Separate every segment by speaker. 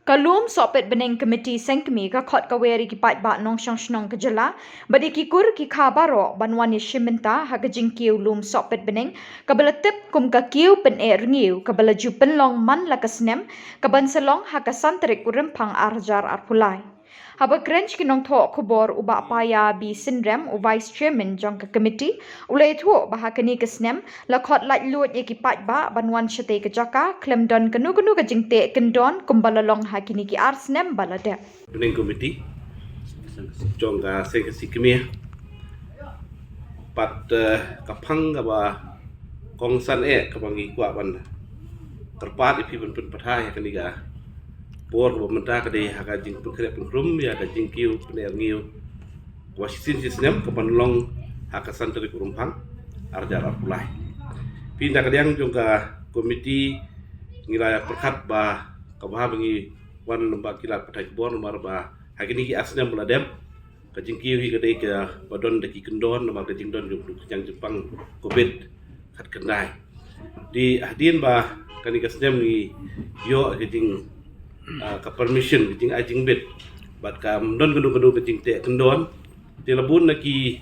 Speaker 1: Kalum sopet beneng komiti sengkemi ka khot kaweri ki pat ba nong shang shnong ke jela badi ki kur ki khabaro banwani shimenta ha ka jingkiu lum sopet beneng ka beletip kum ka kiu pen e ringiu ka belaju penlong man la ka snem ka banselong ha ka santrik urempang arjar arpulai. Haba krench kinong tho kubor uba paya bi sindrem u vice chairman jong ka committee ulai tho bahakani ka snem la khot lait lut ye ki pat ba banwan shate ka jaka klemdon kanu ka jingte kendon kumbalalong hakini ki ar snem balade.
Speaker 2: Pening komiti jong ka sengkasi kemia pat kapang ka ba kongsan ka bangi kwa ban terpat ipi pun pathai ka ni ga por ka menta ka dei ha ka jing pun krep rum ya ka jing kiu pener ngiu wasisin sistem ka panlong ha ka santri kurumpang arjar arpulai pindah ka diang jong ka komiti ngilaya perkat ba ka ba bangi wan lemba kilat patai kebon nomor ba hakini ki asna muladem ka jingkiu hi ka dei ka badon de ki kendon nomor ka jingdon yang Jepang covid khat kendai di hadin ba kani ka snem ni yo ka jing ka permission ka jing ajing bet bat ka don kendu ka jing te kendon ti labun na ki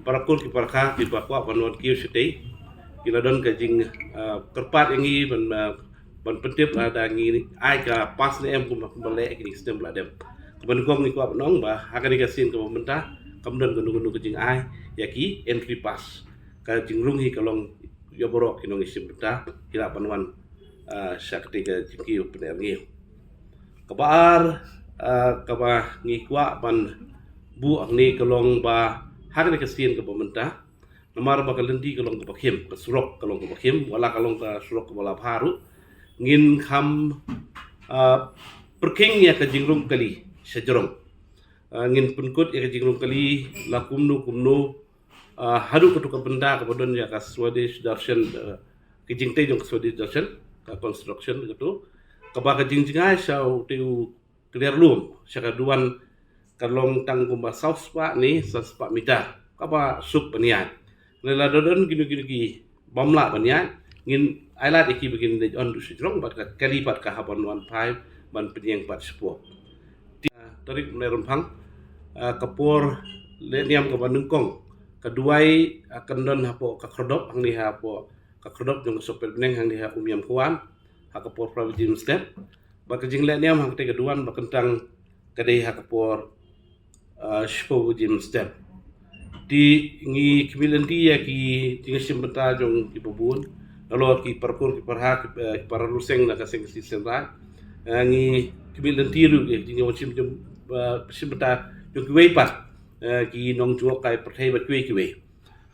Speaker 2: parakul ki parkha ki pakwa panwan kiu sitei kila don ka jing kerpat yangi ban pentip ada ngi ai ka pas ne em kum bale ki sistem ladem keban kong ni ko nong ba akan dikasin ke pemerintah kemudian gunung ke jing ai yaki entry pass ka jing rung hi kalong yo borok ki nong isim pemerintah kira panwan sakti ke jingkiu pener ngi kabar ka ba ngi kwa ban bu angni kalong ba akan dikasin ke pemerintah nomor ba kalendi kalong ke bakhim ke surok kalong ke bakhim wala kalong ke surok ke wala haru ngin kham perking ya ka jingrung kali sejorong ngin punkut ya ka jingrung kali la kumnu hadu kutu ka benda ka bodon ya ka Swadesh Darshan ki jingte jong Swadesh Darshan ka construction gitu ka ba ka jingjingai sau tiu clear lum saka duan kalong tang kumba south spa ni spa mita ka ba sup panian lela dodon gini ki bomla panian ngin ailat iki begin de on du sejrong bat ka kali pat ka haban 15 ban penyeng pat sepo tarik merumpang kapur le niam ka banungkong keduai akan don hapo ka krodop hang ni hapo ka krodop jong sopel beneng hang ni ha umiam kuan ha kapur provinsi step ba ka jing le niam hang te keduan ba kentang kadai ha kapur sepo jim step di ngi kibilanti ya ki tinga simbata jong ki babun lalu ki parkur ki parha ki pararuseng na kaseng si senra ngi kibilan tiru ki jinga wachim jom simbata jong ki weipat ki nong juok kai perthai bat ki we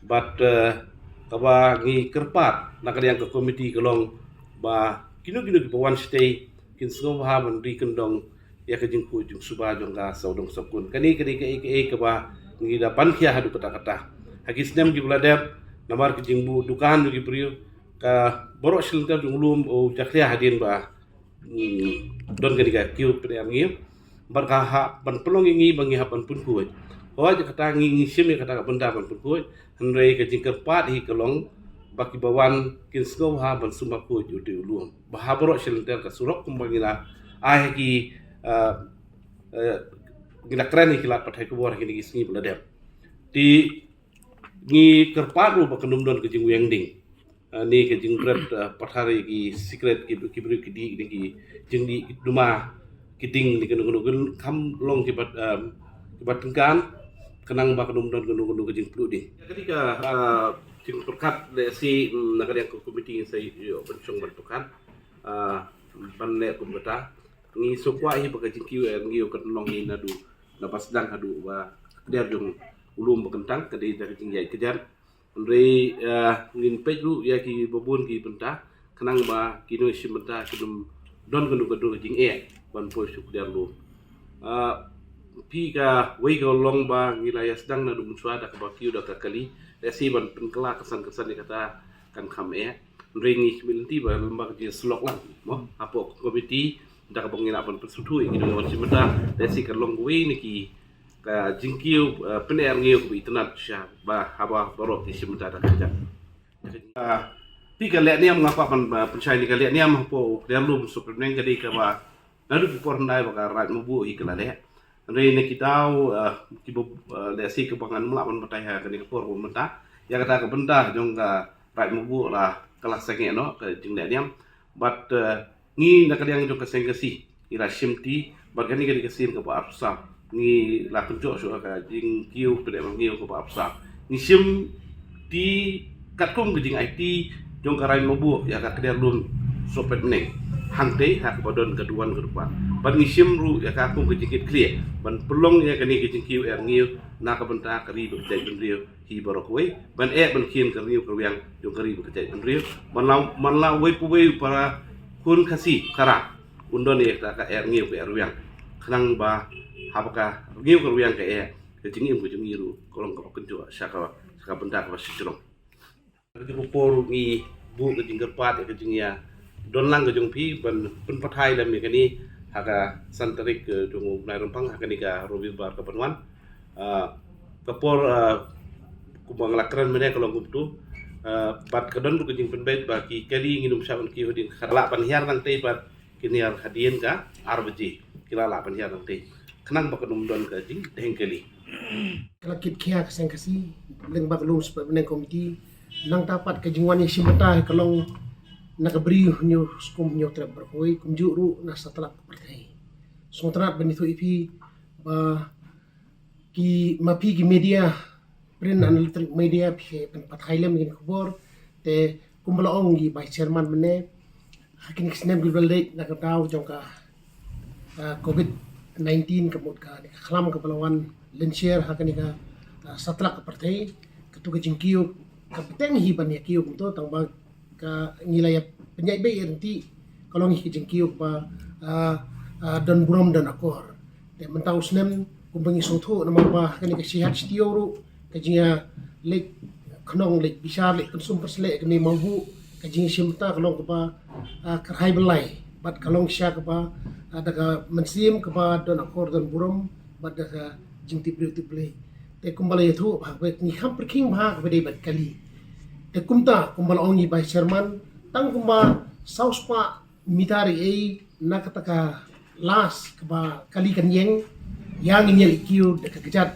Speaker 2: bat kaba ngi kerpat nak yang ke komiti kelong ba kinu ki pawan stay kin sngom ha man ri kendong ya ka jing ku jung suba jong ga saudong sakun kani ke ka ba ngi da pan khia hadu kata hagis nem ki buladem namar ki jingbu dukan ki priyo ka borok silengkap ulum o jaklia hadin ba don ga kiu pre ngi bar ka ha ban pelong ngi bangi ha ban pun kuai ho ja kata ngi sim kata benda ban pun kuai henrei ka jingker pat hi kalong baki bawan kin sngom ha ban sumba ku ju de ulum ba ha borok silengkap ka surok kumbangi la ai ki gila keren ni kilat pathai ku bor ki sngi bladem di ngi kerpatu ba kendum don ke jing weng ding ni ke jingret pathari ki secret ki bri ki di ki jing di duma ki ding ni kenu kam long ki bat tengkan kenang ba kendum don kenu ke jing plu ding ketika jing perkat le si nakari yang komiti sai yo bencong bertukan ban le kum kata ngi sokwa hi ba jing kiu ngi yo kenong ni nadu napas dang hadu ba dia jung ulum bekentang kedi dari jing yai kejar Andrei ngin pejlu ya ki babun ki benta kenang ba kino simenta kedum don kenu jing ban poi suk der lu pi ka wei ka long ba ngilaya sedang na dum suada ka ba ki uda ka kali si ban penkela kesan ni kata kan kham Andrei ngi milenti ba lembak ji slok lang mo apo komiti ndak ba ngila ban persutu ki do wan simenta si ka long wei ni ki ka jingkiu pener ngiu ku itnat sha ba haba borok ti simta da kerja pi ka le niam ngapa pan penchai ni ka le niam po dia lum super neng jadi ka ba Lalu por ndai baka rat mubu ikla de. Re ne kitau kibo le si ke bangan mula man batai ha kani por menta. Ya kata ke benda jong ka rat mubu lah kelas sange no ke jing de diam. But ni nak yang jong ka sengkasi ira shimti bagani ke dikesin ke pa apsa. Ni la kunjo so ka jing kiu pede mangiu ke pa apsa. Ni shim ti katkum ke jing IT jong ka rat mubu ya ka keder lum sopet neng. Hangte hak badon keduan ke depan. Ban ngisim ru ya ka kum kejikit clear. Ban pelong ya kani kejingkiu ngiu na ka benta kari berjai bendriu hi barokwe. Ban ban kien kariu kerwiang jong kari berjai bendriu. Man la we puwe para kun kasi kara. Undon ya ka ngiu ke erwiang. Kenang ba habaka ngiu kerwiang ke kejingim kejingiru kolong ka kenjo saka benta ka sicrong. Kejing por ngi bu kejingker pat kejingya don lang kejung pi ban pathai lam kani haka santarik ke jung nai rompang haka ni ka robi bar ka panwan kapor kubang lakran mene kalau gumtu bat kadon du kejing penbait ba ki kali nginum saban ki hodin khala pan hiar nang tei bat kiniar hadien ka arbaji kila la pan hiar nang tei kenang ba kadum don ka jing dengkeli
Speaker 3: kalau kit kia keseng kasi leng bak lum sebab neng komiti nang tapat kejingwan yang simata kalau nak beri nyu skum nyu trap berkoi kumju ru na setelah pertai sontrat benito ipi ba ki mapi ki media print analytic media pi pen pathai lem ngin khobor te kumbala ong gi by chairman mene hakin kisnem global date nak tahu jongka covid 19 kemut ka khlam ka pelawan lensier hakin ka setelah pertai ketu jingkiu ka peteng hi ban ya kiu to tang ba ka ngilaya penyai bay nanti kalau ngi jengkiu pa dan buram dan akor te mentau snem kumbangi sotho nama ba kani ka sihat stio ru ka jinga lek knong lek bisar lek konsum persle kani mambu ka jinga simta kalau ka ba karhai belai bat kalau sya ka ba ada ka mensim ka ba dan akor dan buram bat ka jingti play te kumbala yathu ba ni kham perking ba ka bat kali te kumta kumbala ongi by chairman tang kumba sauspa mitari nakataka las kaba kali kan yang nyel kiu de kejat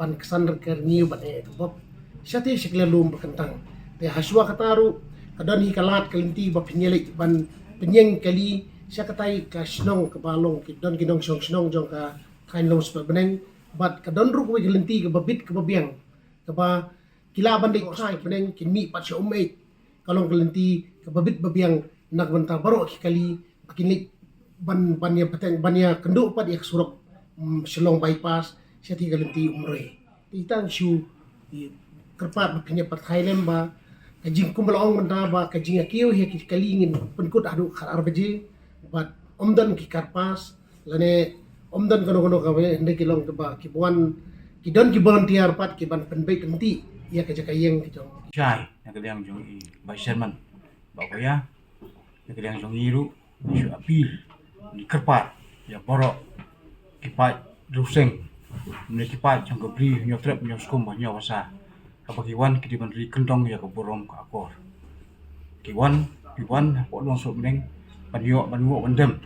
Speaker 3: ban kesan ker niu ban bob syati sekle lum bekentang te haswa kataru kadani kalat kelinti ba penyelek ban penyeng kali syakatai ka snong kebalong kidon kidong song snong jong ka kain long spa beneng bat kadon ru ko kelinti ke babit ke babiang kaba kila banding sai beneng kimi pat sya umait kalong kelinti ke babit babiang nak benta baru kali kini ban ya peteng ban ya kenduk pat ya surok selong bypass syati kelinti umroi titang shu kerpat baknya pat Thailand ba kajing kumbalaong benta ba kajing akiu he kali ngin penkut adu khar arbaji bat omdan ki karpas lane omdan kono ka hende kilong ba ki buan ki don ki volunteer pat ki ban penbai kenti ya kajakayeng kitong
Speaker 4: Chai, nak yang jong i by Sherman, bawa ya, nak yang jong iru, isu apil, di kerpat, ya borok, kipat ruseng, ni kipat jong kebri, nyok trap, nyok skum, nyok wasa, kapakiwan kita beri kendong ya keborong ke akor, kiwan, polong sok meneng, banyak bandem,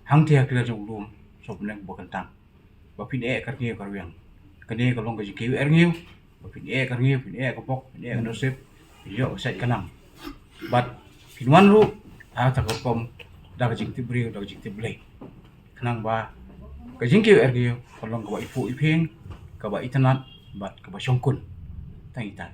Speaker 4: hang tiak kita jong lum, sok meneng bukan tang, bapin karnia karwiang, kene kalau gaji kiu erniu. Pin karngi pin kapok pin kandosip yo set kanang but pinwan ru ta kopom da jing ti bri da jing ti blay kanang ba ka jing ki ergi kolong ka ifu iping ka ba itanat bat ka ba syongkun tang ita